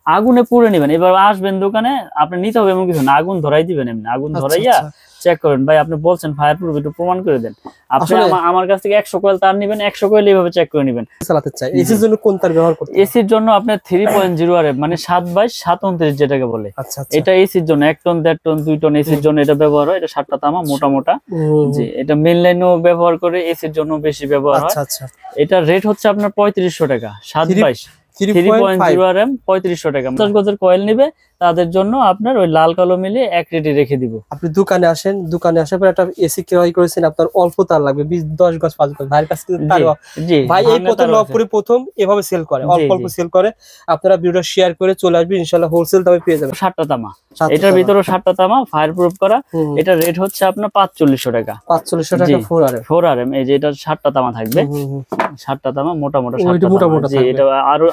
আগুনে পুড়ে নেবেন। এবার আসবেন দোকানে, আপনি নিতে হবে এমন কিছু না, আগুন ধরাই দিবেন, এমনি আগুন ধরাইয়া চেক করেন। ভাই আপনি বলছেন ফায়ার প্রুফ, একটু প্রমাণ করে দেন। আপনি আমার কাছ থেকে 100 কয়েল তার নেবেন, 100 কয়েল এইভাবে চেক করে নেবেন। চালাতে চাই এসির জন্য কোন তার ব্যবহার করতে? এসির জন্য আপনার 3.0 আরএফ মানে 7/729 যেটাকে বলে। এটা এসির জন্য 1 টন 1.5 টন 2 টন এসির জন্য এটা ব্যবহার হয়। এটা 7টা তামা মোটা মোটা। জি, এটা মেইন লাইনেও ব্যবহার করে, এসির জন্য বেশি ব্যবহার হয়। এটা রেট হচ্ছে আপনার 3500 টাকা। 3.0 আরএম 3500 টাকা। 50 গজের কয়েল নিবে তাদের জন্য আপনার ওই লাল কালো মিলে এক রেটে রেখে দিব। আপনি দোকানে আসেন, দোকানে আসার পর একটা এসি ক্রয় করেছেন, আপনার অল্প তার লাগবে 10 গজ 5 গজ। ভাইয়ের কাছে ভাই এই প্রথম এভাবে সেল করে, অল্প অল্প সেল করে। আপনারা ভিডিওটা শেয়ার করে চলে আসবেন, ইনশাআল্লাহ হোলসেল দামে পেয়ে যাবেন। 7টা তামা, এটার ভিতরে 7টা তামা ফায়ার প্রুফ করা। এটা রেট হচ্ছে আপনার 4500 টাকা। 4500 টাকা 4 আরএম। এই যে এটা 7টা তামা থাকবে, 7টা তামা মোটা মোটা। জি, এটা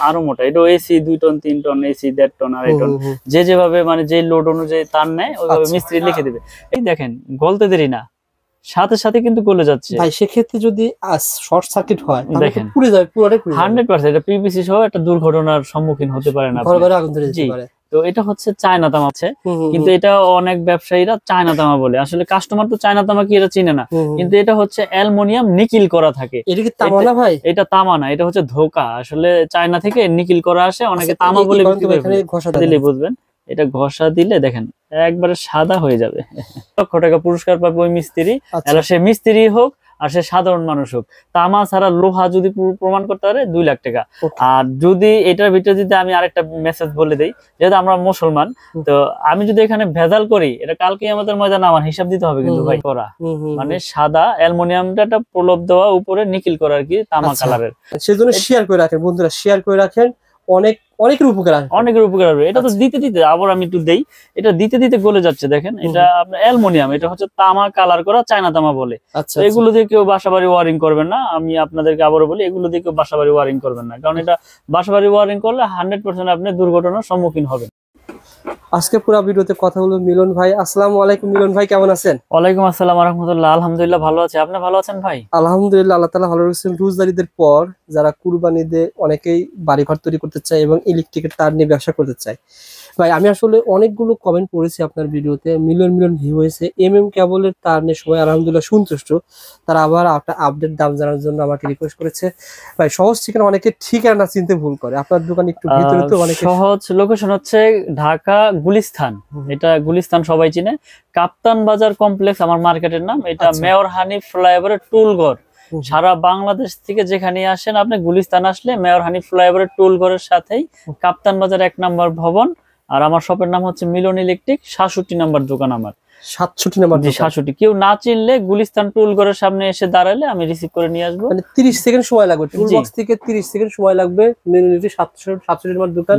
আরো মোটা। এটা AC 2 ton 3 ton, AC 1.5 ton 2.5 ton, যে যেভাবে মানে যে লোড অনুযায়ী তার নেয় ওইভাবে মিস্ত্রি লিখে দিবে। এই দেখেন গলতে দেরি না, সাথে সাথে কিন্তু গলে যাচ্ছে। ভাই সেক্ষেত্রে যদি শর্ট সার্কিট হয় তাহলে পুড়ে যায়, পুরোটাই 100%। এটা পিভিসি সহ একটা দুর্ঘটনার সম্মুখীন হতে পারেন আপনি। ঘরে আগুন ধরে যেতে পারে। তো এটা হচ্ছে চায়না তামা আছে, কিন্তু এটা অনেক ব্যবসায়ীরা চায়না তামা বলে। আসলে কাস্টমার তো চায়না তামা কি এটা চিনে না, কিন্তু এটা হচ্ছে অ্যালুমিনিয়াম নিকিল করা থাকে। এটা কি তামা না ভাই? এটা তামা না, এটা হচ্ছে ধোঁকা। আসলে চায়না থেকে নিকিল করা আসে, অনেকে তামা বলে দিলে বুঝবেন। এটা ঘষা দিলে দেখেন একবারে সাদা হয়ে যাবে। 1 লক্ষ টাকা পুরস্কার পাবে ওই মিস্ত্রি। সে মিস্ত্রি হোক আর সে সাধারণ মানুষ হোক, তামা ছাড়া লোহা যদি প্রমাণ করতে পারে 2 লাখ টাকা। আর যদি এটার ভিতরে যদি আমি আরেকটা মেসেজ বলে দেই, যেহেতু আমরা মুসলমান, তো আমি যদি এখানে ভেজাল করি, এটা কালকে আমাদের ময়দানে আমার হিসাব দিতে হবে কিন্তু ভাই। করা মানে সাদা অ্যালুমিনিয়ামটা প্রলেপ দেওয়া, উপরে নিকিল করা আর কি, তামা কালারের। সেজন্য শেয়ার করে রাখেন বন্ধুরা, শেয়ার করে রাখেন। অনেকের উপকার হবে। এটা তো দিতে দিতে আবার আমি একটু দেই, এটা দিতে দিতে গলে যাচ্ছে। দেখেন এটা আপনার অ্যালুমিনিয়াম, এটা হচ্ছে তামা কালার করা, চায়না তামা বলে। এগুলো দিয়ে কেউ বাসাবাড়ি ওয়ারিং করবেন না। আমি আপনাদেরকে আবারও বলি, এগুলো দিয়ে কেউ বাসাবাড়ি ওয়ারিং করবেন না, কারণ এটা বাসাবাড়ি ওয়ারিং করলে 100% আপনি দুর্ঘটনার সম্মুখীন হবেন। আজকে পুরো ভিডিওতে কথা হলো মিলন ভাই। আসসালামু আলাইকুম মিলন ভাই, কেমন আছেন? ওয়ালাইকুম আসসালাম ওয়া রাহমাতুল্লাহ। আলহামদুলিল্লাহ ভালো আছি, আপনি ভালো আছেন ভাই? আলহামদুলিল্লাহ, আল্লাহ তাআলা ভালো রাখছেন। রোজারিদের পর যারা কুরবানিতে অনেকেই বাড়িঘর তৈরি করতে চায় এবং ইলেকট্রিকের তার নিয়ে ব্যবসা করতে চায়। ভাই আমি আসলে অনেকগুলো কমেন্ট পড়েছি আপনার ভিডিওতে, মিলিয়ন ভিউ হয়েছে। কেবলের তার নিয়ে সবাই আলহামদুলিল্লাহ সন্তুষ্ট। তারা আবার একটা আপডেট দাম জানার জন্য আমাকে রিকোয়েস্ট করেছে। ভাই সহজ ঠিকানা, অনেকে ঠিকানা চিনতে ভুল করে, আপনার দোকান একটু ভিতরে তো অনেক সহজ। লোকেশন হচ্ছে ঢাকা গুলিস্তান। এটা গুলিস্তান সবাই চিনে। কাপ্তান বাজার কমপ্লেক্স আমার মার্কেটের নাম। এটা মেয়র হানিফ ফ্লাইওভারের টুলঘর। সারা বাংলাদেশ থেকে যেখানে আসেন আপনি, গুলিস্তান আসলে মেয়র হানিফ ফ্লাইওভারের টুলঘরের সাথেই কাপ্তান বাজার 1 নম্বর ভবন। আর আমার শপের নাম হচ্ছে মিলন ইলেকট্রিক, 67 নম্বর দোকান আমার। 67 নম্বর? 67। কেউ না চিনলে গুলিস্তান টুলঘরের সামনে এসে দাঁড়ালে আমি রিসিভ করে নিয়ে আসবো। মানে 30 সেকেন্ড সময় লাগবে, টুলবক্স থেকে 30 সেকেন্ড সময় লাগবে। মিলন ইলেকট্রিক 67 নম্বর দোকান।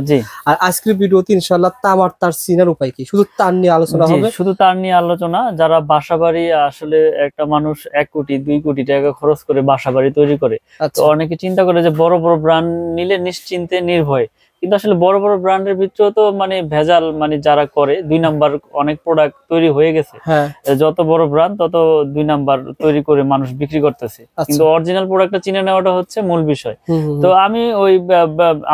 আর আজকের ভিডিওতে ইনশাআল্লাহ তামার তার চিনার উপায় কি, শুধু তার নিয়ে আলোচনা হবে। শুধু তার নিয়ে আলোচনা। যারা বাসাবাড়ি, আসলে একটা মানুষ 1 কোটি 2 কোটি টাকা খরচ করে বাসাবাড়ি তৈরি করে, তো অনেকে চিন্তা করে যে বড় বড় ব্র্যান্ড নিলে নিশ্চিন্তে নির্ভয়, কিন্তু আসলে বড় বড় ব্র্যান্ডের ভিতরেও তো মানে ভেজাল, মানে যারা করে 2 নাম্বার অনেক প্রোডাক্ট তৈরি হয়ে গেছে। যত বড় ব্র্যান্ড তত 2 নাম্বার তৈরি করে মানুষ বিক্রি করতেছে, কিন্তু অরিজিনাল প্রোডাক্টটা চিনে নেওয়াটা হচ্ছে মূল বিষয়। তো আমি ওই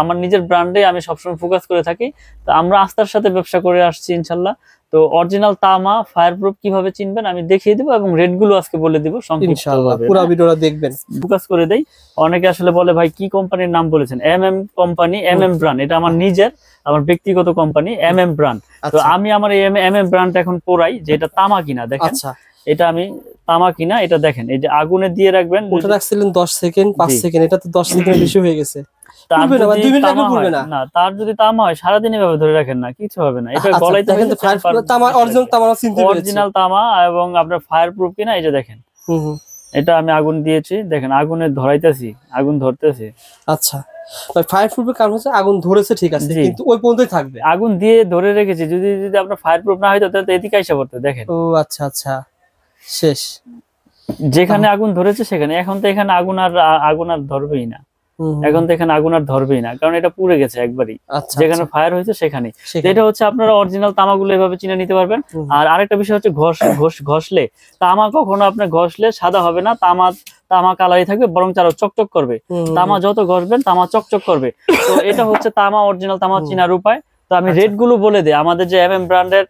আমার নিজের ব্র্যান্ডে আমি সবসময় ফোকাস করে থাকি। তো আমরা আস্থার সাথে ব্যবসা করে আসছি ইনশাল্লাহ। তো অরিজিনাল তামা ফায়ার প্রুফ কিভাবে চিনবেন আমি দেখিয়ে দিব, এবং রেট গুলো আজকে বলে দিব সংক্ষিপ্তভাবে। পুরো ভিডিওটা দেখবেন, ফোকাস করে দেই। অনেকে আসলে বলে ভাই কি কোম্পানির নাম বলেছেন? Company, brand. এটা আমার নিজের, আমার ব্যক্তিগত কোম্পানি ব্র্যান্ড। তো আমি আমার এই ব্র্যান্ড এখন পড়াই যে এটা তামা কিনা। দেখেন এটা আমি তামা কিনা, এটা দেখেন। এই যে আগুনে দিয়ে রাখবেন, ওটা রাখছিলেন 10 সেকেন্ড 5 সেকেন্ড, এটা তো 10 সেকেন্ড বেশি হয়ে গেছে। তার যদি তামা হয় সারাদিন এভাবে ধরে রাখেন না, কিছু হবে না। এটা গলাইতে অরিজিনাল তামা এবং আপনার ফায়ার প্রুফ কিনা। এই যে দেখেন, এটা আমি আগুন দিয়েছি, দেখেন আগুনে ধরাইতেছি, আগুন ধরতেছে। আচ্ছা, ফায়ার প্রুফের কারণ হচ্ছে আগুন ধরেছে, ঠিক আছে, কিন্তু ওই পর্যন্তই থাকবে। আগুন দিয়ে ধরে রেখেছি, যদি আপনার ফায়ার প্রুফ না হইতো তাহলে এদিকে আইসা পড়তো। দেখেন, ও আচ্ছা আচ্ছা, শেষ। যেখানে আগুন ধরেছে সেখানে। এখন তো এখানে আগুন আর ধরবেই না। এখন তো এখানে আগুন আর ধরবেই না, কারণ এটা পুড়ে গেছে একবারই। যেখানে ফায়ার হয়েছে সেখানে। এটা হচ্ছে আপনারা অরিজিনাল তামাগুলো এভাবে চিনে নিতে পারবেন। আর আরেকটা বিষয় হচ্ছে ঘষলে তামা কখনো আপনার ঘষলে সাদা হবে না, তামা কালারই থাকবে, বরং আরো চকচক করবে। তামা যত ঘষবেন তামা চকচক করবে। তো এটা হচ্ছে তামা, অরিজিনাল তামা চিনার উপায়। তো আমি রেট গুলো বলে দিই, আমাদের যে MM ব্র্যান্ডের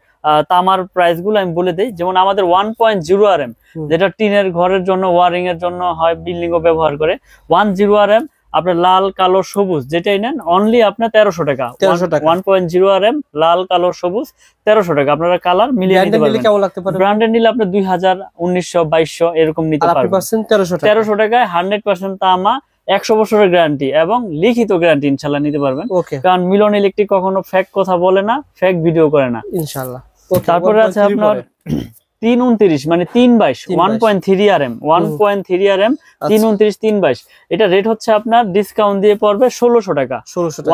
তামার প্রাইস গুলো আমি বলে দিই। যেমন আমাদের 1.0 RM, যেটা টিনের ঘরের জন্য, ওয়ারিং এর জন্য হয়, বিল্ডিং ও ব্যবহার করে। 10 RM আপনার লাল কালো সবুজ যেটাই নেন অনলি আপনার 1300 টাকা। 1.0 RM লাল কালো সবুজ 1300 টাকা, আপনারা কালার মিলিয়ে নিতে পারবেন। কেমন লাগতে পারে? ব্র্যান্ডেড নিলে আপনি 2000, 1900, 2200 এরকম নিতে পারবেন। 1300 টাকায় 100% তামা, 100 বছরের গ্যারান্টি এবং লিখিত গ্যারান্টি ইনশাআল্লাহ নিতে পারবেন। কারণ মিলন ইলেকট্রিক কখনো ফেক কথা বলে না, ফেক ভিডিও করে না ইনশাআল্লাহ। তারপরে আছে আপনার 329 মানে 322, 1.3 RM, 1.3 RM 329, 322। এটা রেট হচ্ছে আপনার ডিসকাউন্ট দিয়ে পড়বে 1600 টাকা।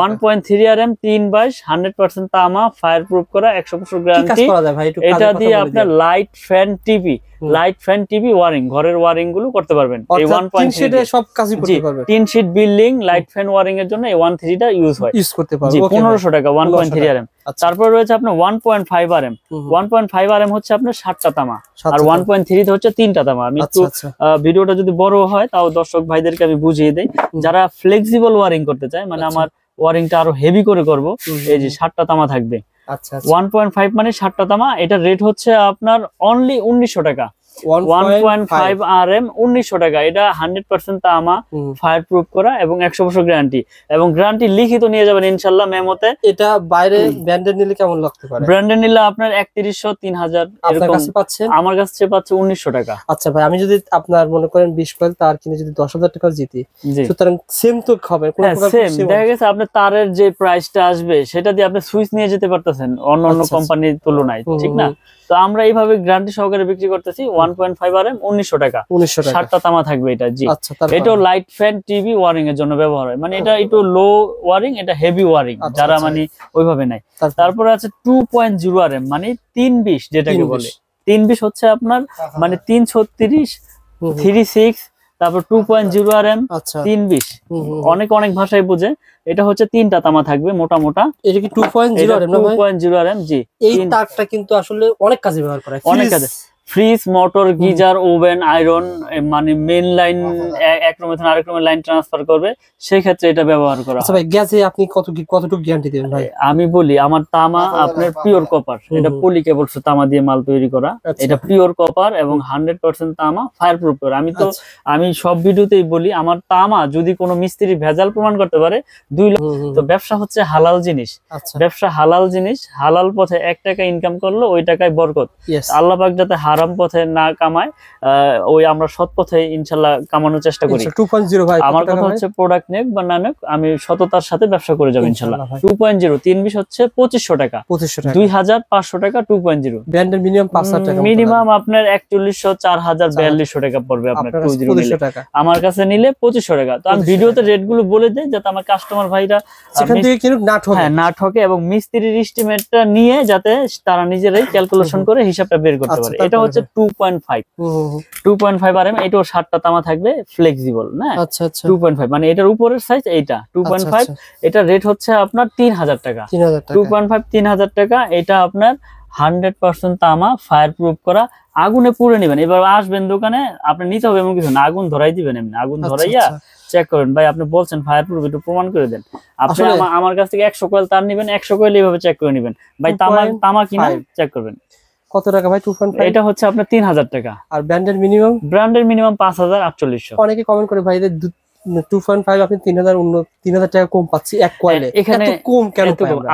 1.3 RM 322, 100% তামা, ফায়ার প্রুফ করা, 100 বছর গ্যারান্টি। এটা দিয়ে আপনার লাইট ফ্যান টিভি ওয়ারিং, ঘরের ওয়ারিং গুলো করতে পারবেন। এই 1.3 এ সব কাজই করতে পারবেন। Tin sheet building light fan wiring এর জন্য এই 1.3 টা ইউজ করতে পারবেন। 1500 টাকা 1.3 RM। তারপর রয়েছে আপনার 1.5 RM। 1.5 RM হচ্ছে আপনার 7টা তামা, আর 1.3 তে হচ্ছে 3টা তামা। আমি একটু ভিডিওটা যদি বড় হয় তাও দর্শক ভাইদেরকে আমি বুঝিয়ে দেই। যারা ফ্লেক্সিবল ওয়ারিং করতে চায়, মানে আমার ওয়ারিংটা আরো হেভি করে করব, এই যে 7টা তামা থাকবে। 1.5 মানে 7টা তামা। এটা রেট হচ্ছে আপনার অনলি 1900 টাকা। 1.5 RM 1900 টাকা। এটা 100% তামা, ফায়ার প্রুফ করা এবং 100 বছর গ্যারান্টি, এবং গ্যারান্টি লিখিত নিয়ে যাবেন ইনশাআল্লাহ মেমোতে। এটা বাইরে ব্র্যান্ডেড নিলে কেমন লাগতে পারে? ব্র্যান্ডেড নিলে আপনার 3100, 3000 এরকম পাচ্ছেন। আমার কাছে পাচ্ছে 1900 টাকা। আচ্ছা ভাই, আমি যদি আপনার মনে করেন 20 কয়েল তার কিনে যদি 10,000 টাকা জিতি, সুতরাং সেম তো হবে? সেম দেখা গেছে আপনার তারের যে প্রাইসটা আসবে সেটা দিয়ে আপনি সুইচ নিয়ে যেতে পারতেছেন অন্য কোম্পানির তুলনায়, ঠিক না? তো আমরা এইভাবে গ্যারান্টি সহকারে বিক্রি করতেছি। 1.5 RM 1900 টাকা, 7টা তামা থাকবে এটা। জি, এটা লাইট ফ্যান টিভি ওয়ারিং এর জন্য ব্যবহার হয়, মানে এটা একটু লো ওয়ারিং, এটা হেভি ওয়ারিং যারা মানে ওইভাবে নাই। তারপরে আছে 2.0 RM মানে 320, যেটাকে বলে 320 হচ্ছে আপনার মানে 336, 36। তারপর 2.0 RM 320, অনেক ভাষায় বুঝে। এটা হচ্ছে 3টা তামা থাকবে মোটা মোটা। এটা কি 2.0 RM না ভাই? 2.0 RM। জি, এই তারটা কিন্তু আসলে অনেক কাজে ব্যবহার করা হয়, অনেক কাজে। Fridge, motor, geyser, oven, iron, মানে মেইন লাইন এক রুমে থেকে আরেক রুমে লাইন ট্রান্সফার করবে, সেই ক্ষেত্রে এটা ব্যবহার করা। আচ্ছা ভাই, গ্যাসে আপনি কতটুকু গ্যারান্টি দেবেন ভাই? আমি বলি, আমার তামা আপনার পিওর কপার, এটা পলি কেবলস তামা দিয়ে মাল তৈরি করা। এটা পিওর কপার এবং 100% তামা, ফায়ার প্রুফ করা। আমি সব ভিডিওতেই বলি, আমার তামা যদি কোনো মিস্ত্রি ভেজাল প্রমাণ করতে পারে 2 লক্ষ। তো ব্যবসা হচ্ছে হালাল জিনিস, ব্যবসা হালাল জিনিস, হালাল পথে 1 টাকা ইনকাম করলো ওই টাকায় বরকত। আল্লাহ পাক যাতে হারাম পথে না কামায়, ওই আমরা সৎ পথে ইনশাআল্লাহ কামানোর চেষ্টা করি। 2.0 ভাই, আমার কথা হচ্ছে প্রোডাক্ট নেক বা না নেক আমি সততার সাথে ব্যবসা করে যাব ইনশাআল্লাহ। 2.0 320 হচ্ছে 2500 টাকা, 2500 টাকা 2.0। ব্র্যান্ডের মিনিমাম 5000 টাকা, মিনিমাম আপনার 4100, 4000, 4200 টাকা পড়বে আপনার 2.0 টাকা। আমার কাছে নিলে 2500 টাকা। তো আমি ভিডিওতে রেট গুলো বলে দেই যাতে আমার কাস্টমার ভাইরা সেখান থেকে কিনুক, না ঠকে, এবং মিস্ত্রির এস্টিমেটটা নিয়ে যাতে তারা নিজেরাই ক্যালকুলেশন করে হিসাবটা বের করতে পারে। এটা হচ্ছে 2.5 RM। এটাও 7টা তামা থাকবে, ফ্লেক্সিবল না। 2.5 মানে এটার উপরের সাইজ এইটা 2.5। এটা রেট হচ্ছে আপনার 3000 টাকা। 2.5 3000 টাকা। এটা আপনার 100% তামা, ফায়ার প্রুফ করা। আগুনে পুড়ে নেবেন। এবার আসবেন দোকানে, আপনি নিতে হবে এমন কিছু না, আগুন ধরাই দিবেন, এমনি আগুন ধরাইয়া চেক করেন। ভাই আপনি বলছেন ফায়ার প্রুফ, একটু প্রমাণ করে দেন। আপনি আমার কাছ থেকে 100 কয়েল তার নিবেন, 100 কয়েল এইভাবে চেক করে নেবেন। ভাই তামা কিনা চেক করবেন। কত টাকা ভাই 2.5? এটা হচ্ছে আপনার 3000 টাকা। আর ব্র্যান্ডের মিনিমাম 504800। অনেকে কমেন্ট করে ভাই 2.5 আপনি 3000 টাকা কম পাচ্ছি এক কয়েলে, এখানে কম কেন?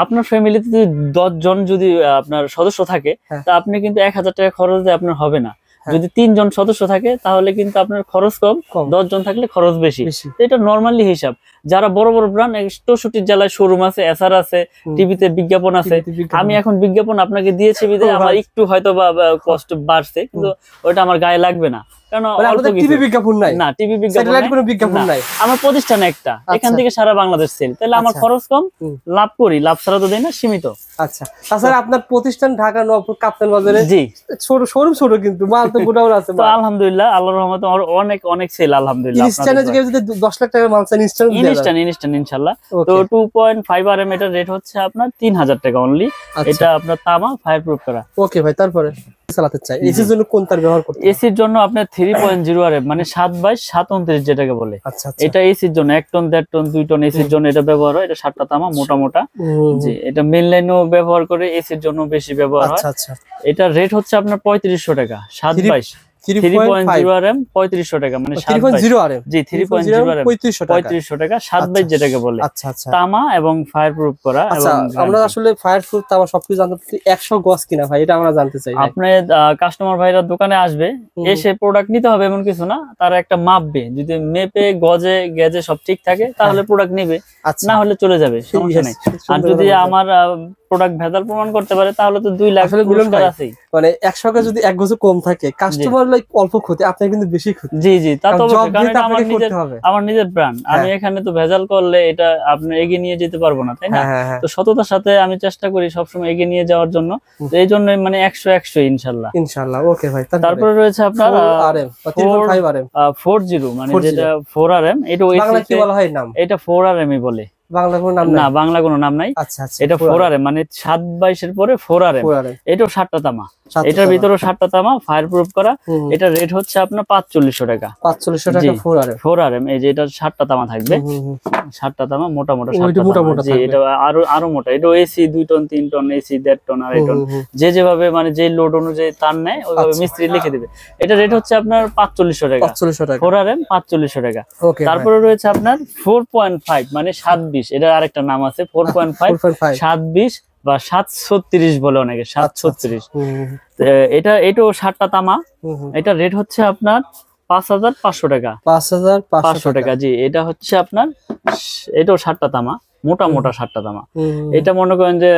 আপনার ফ্যামিলিতে যদি 10 জন যদি আপনার সদস্য থাকে, তা আপনি কিন্তু 1000 টাকা খরচ দিয়ে আপনার হবে না। যদি 3 জন সদস্য থাকে তাহলে কিন্তু আপনার খরচ কম, 10 জন থাকলে খরচ বেশি। এটা নরমালি হিসাব। যারা বড় বড় ব্র্যান্ড 64 জেলায় শোরুম আছে, এসআর আছে, টিভিতে বিজ্ঞাপন আছে। আমি এখন বিজ্ঞাপন আপনাকে দিয়েছি বিধায় আমার একটু হয়তো বা কষ্ট বাড়ছে, কিন্তু ওটা আমার গায়ে লাগবে না, কারণ টিভি বিজ্ঞাপন নাই, না টিভি বিজ্ঞাপন নাই। আমার প্রতিষ্ঠান একটা, এখান থেকে সারা বাংলাদেশ সেল, তাহলে আমার খরচ কম, লাভ করি, লাভ ছাড়া তো দেই না, সীমিত। আচ্ছা, তাছাড়া আপনার প্রতিষ্ঠান ঢাকা নবাবপুর কাপ্তান বাজারে। জি, শোরুম ছোট কিন্তু মাল তো গোডাউন আছে। তো আলহামদুলিল্লাহ, আল্লাহর রহমতে অনেক সেল আলহামদুলিল্লাহ। ইনস্ট্যান্টে যদি 10 লাখ টাকার মাল চান ইনস্ট্যান্ট ইনশাআল্লাহ। তো 2.5 RM এটার রেট হচ্ছে আপনার 3000 টাকা অনলি। এটা আপনার তামা ফায়ার প্রুফ করা। ওকে ভাই, তারপরে চালাতে চাই এসির জন্য কোন তার ব্যবহার করতে? এসির জন্য আপনার 3.0 RM মানে 7/729 যেটাকে বলে। আচ্ছা এটা এসির জন্য 1 টন 1.5 টন 2 টন এসির জন্য এটা ব্যবহার হয়। এটা 7টা তামা মোটা। জি, এটা মেইন লাইনও ব্যবহার করে, এসির জন্য বেশি ব্যবহার হয়। আচ্ছা। এটা রেট হচ্ছে আপনার 3500 টাকা। 3.0 RM 3500 টাকা মানে 3.0 RM। জি 3.0 RM 3500 টাকা 7/2 যেটাকে বলে। আচ্ছা। তামা এবং ফায়ার প্রুফ করা। আচ্ছা, আমরা আসলে ফায়ার প্রুফ তামা সবকিছু জানতে চাই, 100 গজ কিনা ভাই, এটা আমরা জানতে চাই। আপনি কাস্টমার ভাইরা দোকানে আসবে, এসে প্রোডাক্ট নিতে হবে এমন কিছু না, তারা একটা মাপবে, যদি মেপে গজে গেজে সব ঠিক থাকে তাহলে প্রোডাক্ট নিবে, না হলে চলে যাবে, সমস্যা নেই। আর যদি আমার প্রোডাক্ট ভেজাল প্রমাণ করতে পারে তাহলে তো 2 লাখ পুরস্কার আছেই। মানে 100 কে যদি 1 গজ কম থাকে, কাস্টমার লাইক অল্প ক্ষতি, আপনার কিন্তু বেশি ক্ষতি। জি তা তো আমার নিজের ব্র্যান্ড, আমি এখানে তো ভেজাল করলে এটা আপনি এগিয়ে নিয়ে যেতে পারবো না, তাই না? তো সততার সাথে আমি চেষ্টা করি সবসময় এগিয়ে নিয়ে যাওয়ার জন্য। তো এই জন্য মানে 100 ইনশাআল্লাহ। ওকে ভাই, তারপরে রয়েছে আপনার 4RM 3.5 RM 40 মানে যেটা 4 RM। এটা বাংলা কি বলা হয় নাম? এটা 4 RM ই বলে, বাংলা কোনো নাম না, বাংলা কোনো নাম নাই। আচ্ছা। এটা 4 RM মানে 7/22 এর পরে 4 RM। এটাও 7টা তামা, এটার ভিতরে 7টা তামা ফায়ার প্রুফ করা। এটা রেট হচ্ছে আপনার 4500 টাকা। 4500 টাকা 4 RM। এই যে এটা 7টা তামা থাকবে, 7টা তামা মোটা জি, এটা আরো মোটা। এটা AC 2 ton 3 ton, AC 1.5 ton 2.5 ton, যেভাবে মানে যে লোড অনুযায়ী তার নেয় ওইভাবে মিস্ত্রি লিখে দেবে। এটা রেট হচ্ছে আপনার 4500 টাকা। 4 RM 4500 টাকা। তারপরে রয়েছে আপনার 4.5 মানে 720, এটা আরেকটা নাম আছে 4.5 720 বা 736 বলে অনেকে, 736। এটাও 7টা তামা। এটা রেট হচ্ছে আপনার 5500 টাকা। 5500 টাকা। জি, এটা হচ্ছে আপনার, এটাও 7টা তামা, মোটা 7টা তামা। এটা মনে করেন যে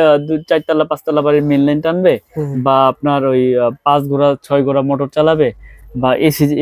4 তলা 5 তলা বাড়ির মেইন লাইন টানবে, বা আপনার ওই 5 ঘোড়া 6 ঘোড়া মোটর চালাবে, বা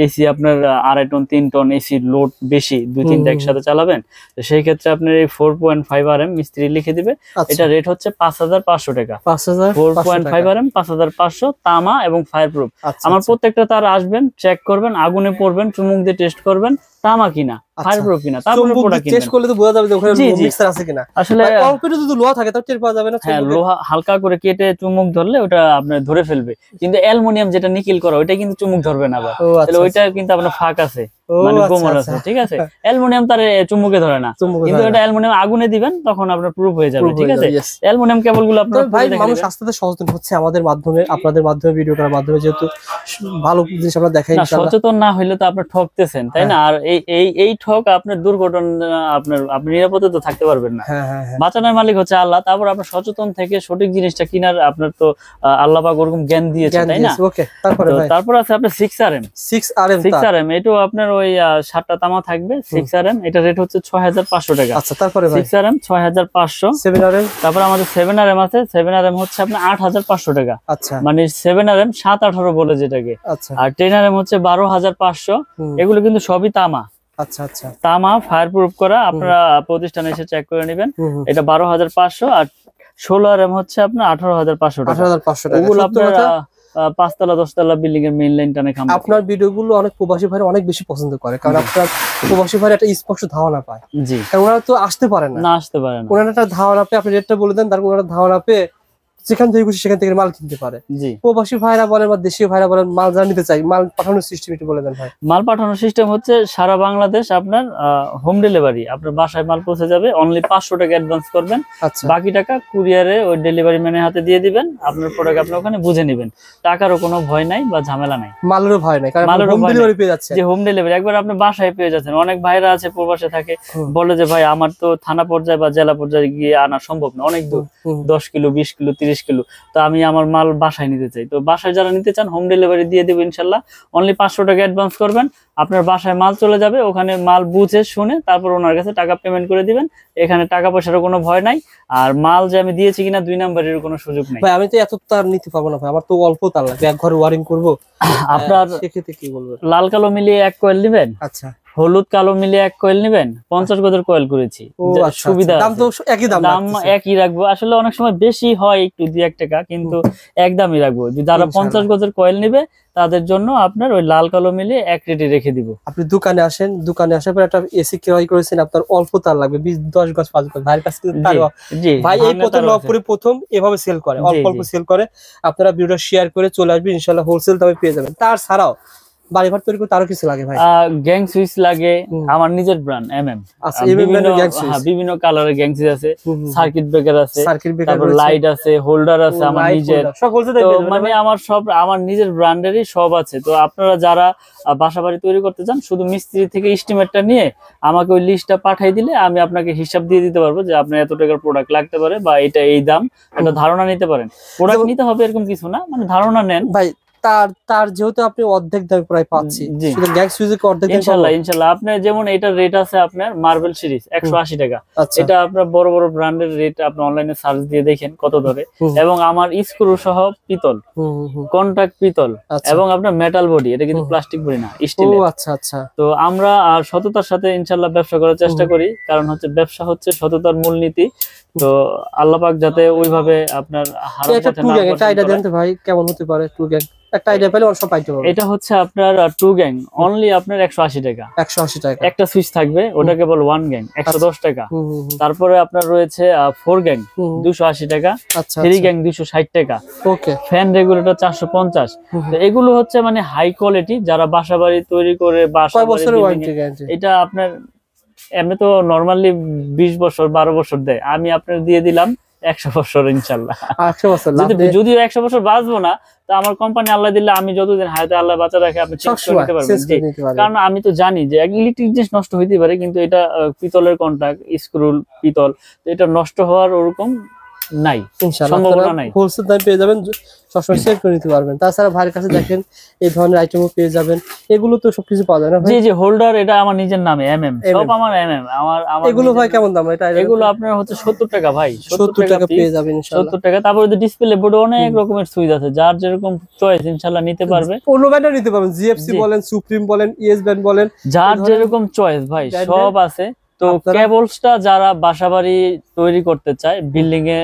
এসি আপনার 2.5 টন 3 টন এসি লোড বেশি 2-3টা একসাথে চালাবেন, তো সেই ক্ষেত্রে আপনার এই 4.5 RM মিস্ত্রি লিখে দিবে। এটা রেট হচ্ছে 5500 টাকা। 4.5 RM 5500 তামা এবং ফায়ার প্রুফ। আমার প্রত্যেকটা তার আসবেন, চেক করবেন, আগুনে পড়বেন, চুমুক দিয়ে টেস্ট করবেন তামা কিনা ফায়ার প্রুফ কিনা, তারপরে প্রোডাক্ট কিনবেন। টেস্ট করলে তো বোঝা যাবে যে ওখানে মিক্সার আছে কিনা। আসলে অল্প একটু যদি লোহা থাকে তাও টের পাওয়া যাবে না। হ্যাঁ, লোহা হালকা করে কেটে চুমুক ধরলে ওটা আপনার ধরে ফেলবে, কিন্তু অ্যালুমিনিয়াম যেটা নিকেল করা ওটা কিন্তু চুমুক ধরবে না। তাহলে ওইটা কিন্তু আপনার ফাঁক আছে, মানে গোমর আছে, ঠিক আছে? অ্যালুমিনিয়াম তার চুমুকে ধরে না, কিন্তু এটা অ্যালুমিনিয়াম আগুনে দিবেন তখন আপনার প্রুফ হয়ে যাবে, ঠিক আছে? অ্যালুমিনিয়াম কেবল গুলো আপনার ভাই, মানুষ আস্তে আস্তে সচেতন হচ্ছে আমাদের মাধ্যমে, আপনাদের মাধ্যমে, ভিডিও করার মাধ্যমে, যেহেতু ভালো জিনিস আমরা দেখাই। সচেতন না হইলে তো আপনি ঠকতেছেন, তাই না? আর এই ঠক আপনার দুর্ঘটনা, আপনি নিরাপদে তো থাকতে পারবেন না। বাঁচানোর মালিক হচ্ছে আল্লাহ। তারপর আপনার সচেতন থেকে সঠিক জিনিসটা কিনার আপনার তো আল্লাহ পাক ওরকম জ্ঞান দিয়েছে, তাই না? তারপর আছে আপনার 6 RM। এটাও আপনার ওই 7টা তামা থাকবে, 6 RM। এটা রেট হচ্ছে 6500 টাকা। আচ্ছা, তারপরে 6 RM 6500। 7 RM। তারপর আমাদের 7 RM আছে। 7 RM হচ্ছে আপনার 8500 টাকা। আচ্ছা, মানে 7 RM 7-18 বলে যেটাকে। আচ্ছা। আর 10 RM হচ্ছে 12500। এগুলো কিন্তু সবই তামা। আচ্ছা। তামা ফায়ার প্রুফ করা, আপনারা প্রতিষ্ঠানে এসে চেক করে নেবেন। এটা 12500। আর 16 RM হচ্ছে আপনার 18500 টাকা। 18500 টাকা। ওগুলো আপনার 5 তলা 10 তলা বিল্ডিং এর মেইন লাইন টানে খাম। আপনার ভিডিওগুলো অনেক প্রবাসী ভাইরা অনেক বেশি পছন্দ করে, কারণ আপনার প্রবাসী ভাইরা একটা স্পষ্ট ধারণা পায়। জি, কারণ ওনারা তো আসতে পারে না, ওনারা একটা ধারণা পেয়ে আপনি রেটটা বলে দেন, তারপর ওনারা ধারণা পেয়ে যেখান থেকে খুশি সেখান থেকে মাল কিনতে পারে। প্রবাসী ভাইরা বলেন বা দেশীয় ভাইরা বলেন, মাল যারা নিতে চাই, মাল পাঠানোর সিস্টেম একটু বলে দেন ভাই। মাল পাঠানোর সিস্টেম হচ্ছে সারা বাংলাদেশ আপনার হোম ডেলিভারি, আপনার বাসায় মাল পৌঁছে যাবে। অনলি 500 টাকা অ্যাডভান্স করবেন, বাকি টাকা কুরিয়ারে ওই ডেলিভারি ম্যানের হাতে দিয়ে দিবেন। আপনার প্রোডাক্ট আপনি ওখানে বুঝে নেবেন, টাকারও কোনো ভয় নাই বা ঝামেলা নাই, মালেরও ভয় নাই, কারণ হোম ডেলিভারি পেয়ে যাচ্ছে। যে হোম ডেলিভারি একবার আপনি বাসায় পেয়ে যাচ্ছেন। অনেক ভাইরা আছে প্রবাসে থাকে, বলে যে ভাই আমার তো থানা পর্যায়ে বা জেলা পর্যায়ে গিয়ে আনা সম্ভব না, অনেক দূর, 10 কিলো 20 কিলো 30 কিলো, তো আমি আমার মাল বাসায় নিতে চাই। তো বাসায় যারা নিতে চান হোম ডেলিভারি দিয়ে দেবো ইনশাল্লাহ। অনলি 500 টাকা অ্যাডভান্স করবেন, আপনার বাসায় মাল চলে যাবে। ওখানে মাল বুঝে শুনে তারপর ওনার কাছে টাকা পেমেন্ট করে দিবেন। এখানে টাকা পয়সারও কোনো ভয় নাই, আর মাল যে আমি দিয়েছি কিনা 2 নাম্বারের কোনো সুযোগ নেই। ভাই, আমি তো এত তার নিতে পারবো না ভাই, আমার তো অল্প তার লাগবে, এক ঘরে ওয়ারিং করবো। আপনার সেক্ষেত্রে কি বলবেন? লাল কালো মিলিয়ে 1 কয়েল নেবেন। আচ্ছা, হলুদ কালো মিলে এক কয়েল নেবেন, 50 গজের কয়েল করেছি। সুবিধা, দাম তো একই দাম একই রাখবো। আসলে অনেক সময় বেশি হয় একটু 2-1 টাকা, কিন্তু একদমই রাখবো। যারা 50 গজের কয়েল নেবে তাদের জন্য আপনার ওই লাল কালো মিলে এক রেটে রেখে দিব। আপনি দোকানে আসেন, দোকানে আসার পর একটা এসি ক্রয় করেছেন, আপনার অল্প তার লাগবে 20-10 গজ 5 গজ, ভাইয়ের কাছে ভাই এই প্রথম এভাবে সেল করে, অল্প অল্প সেল করে। আপনারা ভিডিওটা শেয়ার করে চলে আসবেন, ইনশাআল্লাহ হোলসেল দামে পেয়ে যাবেন। তার ছাড়াও বাড়ি ঘর তৈরি করতে আরো কিছু লাগে ভাই? গ্যাং সুইচ লাগে, আমার নিজের ব্র্যান্ড এমএম। বিভিন্ন কালারের গ্যাং সুইচ আছে, সার্কিট ব্রেকার আছে, তারপর লাইট আছে, হোল্ডার আছে আমার নিজের। তো মানে আমার নিজের ব্র্যান্ডেরই সব আছে। তো আপনারা যারা বাসাবাড়ি তৈরি করতে চান, শুধু মিস্ত্রি থেকে এস্টিমেটটা নিয়ে আমাকে ওই লিস্টটা পাঠিয়ে দিলে আমি আপনাকে হিসাব দিয়ে দিতে পারবো যে আপনার এত টাকার প্রোডাক্ট লাগতে পারে বা এটা এই দাম, একটা ধারণা নিতে পারেন। প্রোডাক্ট নিতে হবে এরকম কিছু না, মানে ধারণা নেন ভাই। তার যেহেতু আপনি অর্ধেক দামে প্রায় পাচ্ছি, শুধু গ্যাং সুইচে অর্ধেক দামে ইনশাআল্লাহ। আপনার যেমন এটার রেট আছে আপনার মার্বেল সিরিজ 180 টাকা। এটা আপনার বড় বড় ব্র্যান্ডের রেট, আপনি অনলাইনে সার্চ দিয়ে দেখেন কত ধরে। এবং আমার স্ক্রু সহ পিতল, কন্টাক্ট পিতল, এবং আপনার মেটাল বডি, এটা কিন্তু প্লাস্টিক বডি না, স্টিলের। আচ্ছা। তো আমরা সততার সাথে ইনশাআল্লাহ ব্যবসা করার চেষ্টা করি, কারণ হচ্ছে ব্যবসা হচ্ছে সততার মূলনীতি। তো আল্লাহ পাক যাতে ওইভাবে আপনার হারাম পথে না পড়ে। এটা আইডিয়া দেন তো ভাই, কেমন হতে পারে টু গ্যাং? একটা আইডিয়া পেলে অন সব পাইতে হবে। এটা হচ্ছে আপনার টু গ্যাং অনলি আপনার 180 টাকা। 180 টাকা একটা সুইচ থাকবে, ওটাকে বল ওয়ান গ্যাং, 110 টাকা। তারপরে আপনার রয়েছে 4 গ্যাং 280 টাকা, 3 গ্যাং 260 টাকা। ওকে। Fan regulator 450। তো এগুলো হচ্ছে মানে হাই কোয়ালিটি, যারা বাসাবাড়ি তৈরি করে এটা আপনার এমনি তো নরমালি 20 বছর 12 বছর দেয়, আমি আপনার দিয়ে দিলাম 100 বছর ইনশাআল্লাহ। 100 বছর যদিও 100 বছর বাঁচবো না, তো আমার কোম্পানি আল্লাহ দিলে আমি যতদিন হায়াতে আল্লাহ বাঁচা রাখে আপনি চেক করে নিতে পারবেন। কারণ আমি তো জানি যে ইলেকট্রিক জিনিস নষ্ট হইতে পারে, কিন্তু এটা পিতলের কন্টাক্ট, স্ক্রু পিতল, তো এটা নষ্ট হওয়ার ওরকম নাই, সম্ভাবনা নাই। হোলসেল দামে পেয়ে যাবেন, সবসময় চেক করে নিতে পারবেন। তাছাড়া ভাইয়ের কাছে দেখেন এই ধরনের আইটেমও পেয়ে যাবেন। এগুলো তো সবকিছু পাওয়া যায় না ভাই? জি হোল্ডার, এটা আমার নিজের নামে এমএম, সব আমার এমএম। আমার এগুলো ভাই কেমন দাম? এগুলো আপনার হচ্ছে 70 টাকা ভাই, 70 টাকা পেয়ে যাবেন ইনশাআল্লাহ। 70 টাকা। তারপরে ডিসপ্লে বোর্ডে অনেক রকমের সুইচ আছে, যার যেরকম চয়েস ইনশাআল্লাহ নিতে পারবে। অন্য ব্র্যান্ডও নিতে পারবেন, জিএফসি বলেন, সুপ্রিম বলেন, ইএস ব্র্যান্ড বলেন, যার যেরকম চয়েস ভাই সব আছে। তো কেবলসটা যারা বাসাবাড়ি তৈরি করতে চায় বিল্ডিং এ,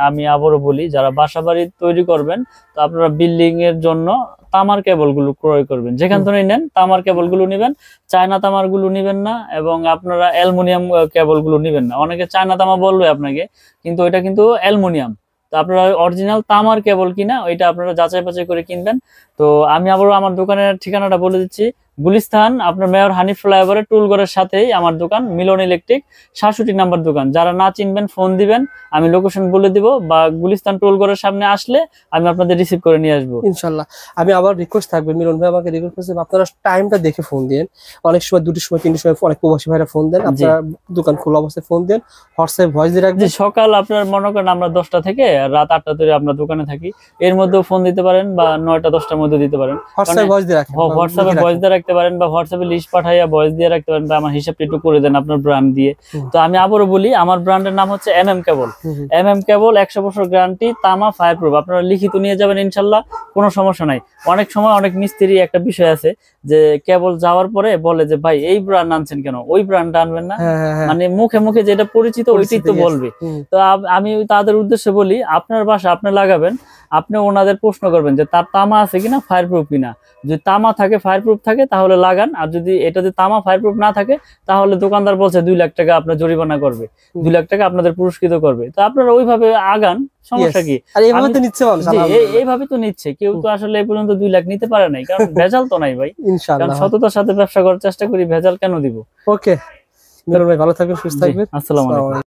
আমি আবারও বলি, যারা বাসাবাড়ি তৈরি করবেন, তো আপনারা বিল্ডিং এর জন্য তামার কেবল গুলো ক্রয় করবেন, যেখান থেকে নেন তামার কেবল গুলো নিবেন, চায়না তামার গুলো নিবেন না। এবং আপনারা অ্যালুমিনিয়াম কেবল গুলো নিবেন না। অনেকে চায়না তামা বলবে আপনাকে, কিন্তু এটা কিন্তু অ্যালুমিনিয়াম। তো আপনারা অরিজিনাল তামার কেবল কিনা ওইটা আপনারা যাচাই বাছাই করে কিনবেন। তো আমি আবারও আমার দোকানের ঠিকানাটা বলে দিচ্ছি, গুলিস্তান, আপনার মেয়র হানিফ ফ্লাইওভারের টুলঘরের সাথেই আমার দোকান, মিলন ইলেকট্রিক, 67 নাম্বার দোকান। যারা না চিনবেন ফোন দিবেন, আমি লোকেশন বলে দিব, বা গুলিস্তান টুলঘরের সামনে আসলে আমি আপনাদের রিসিভ করে নিয়ে আসবো ইনশাআল্লাহ। আমি আবার রিকোয়েস্ট থাকবে, মিলন ভাই আমাকে রিকোয়েস্ট করছে আপনারা টাইমটা দেখে ফোন দিন। অনেক সময় 2টোর সময় 3টোর সময় অনেক প্রবাসী ভাইরা ফোন দেন, আপনারা দোকান খোলা অবস্থায় ফোন দেন, হোয়াটসঅ্যাপ ভয়েস দিয়ে রাখবেন। সকাল আপনার মনে করেন আমরা 10টা থেকে রাত 8টা ধরে আমরা দোকানে থাকি, এর মধ্যেও ফোন দিতে পারেন, বা 9টা 10টার মধ্যে দিতে পারেন। হোয়াটসঅ্যাপ ভয়েস দিয়ে রাখেন, হোয়াটসঅ্যাপে ভয়েস দিয়ে রাখতে পারেন, বা হোয়াটসঅ্যাপে লিস্ট পাঠাইয়া ভয়েস দিয়ে রাখতে পারেন, বা আমার হিসাবটা একটু করে দেন আপনার ব্র্যান্ড দিয়ে। তো আমি আবারও বলি, আমার ব্র্যান্ডের নাম হচ্ছে এমএম কেবল। এমএম কেবল 100 বছর গ্যারান্টি, তামা, ফায়ার প্রুফ। আপনারা লিখিত নিয়ে যাবেন ইনশাআল্লাহ, কোনো সমস্যা নাই। অনেক সময় অনেক মিস্ত্রি একটা বিষয় আছে যে কেবল যাওয়ার পরে বলে যে ভাই এই ব্র্যান্ড আনছেন কেন, ওই ব্র্যান্ডটা আনবেন না, মানে মুখে মুখে যেটা পরিচিত ওইটাই তো বলবে। তো আমি তাদের উদ্দেশ্যে বলি, আপনার বাসা আপনি লাগাবেন, আপনি ওনাদের প্রশ্ন করবেন যে তার তামা আছে কিনা, ফায়ার প্রুফ কিনা। যদি তামা থাকে, ফায়ার প্রুফ থাকে, তাহলে লাগান। আর যদি এটাতে তামা ফায়ার প্রুফ না থাকে, তাহলে দোকানদার বলছে 2 লাখ টাকা আপনার জরিমানা করবে, 2 লাখ টাকা আপনাদের পুরস্কৃত করবে। তো আপনারা ওইভাবে আগান, সমস্যা কি? এইভাবে তো নিচ্ছে কেউ, তো আসলে এই পর্যন্ত 2 লাখ নিতে পারে নাই, কারণ ভেজাল তো নাই ভাই। ইনশাআল্লাহ সততার সাথে ব্যবসা করার চেষ্টা করি, ভেজাল কেন দিব? ওকে মিলন ভাই, ভালো থাকবেন, সুস্থ থাকবেন। আসসালামু আলাইকুম।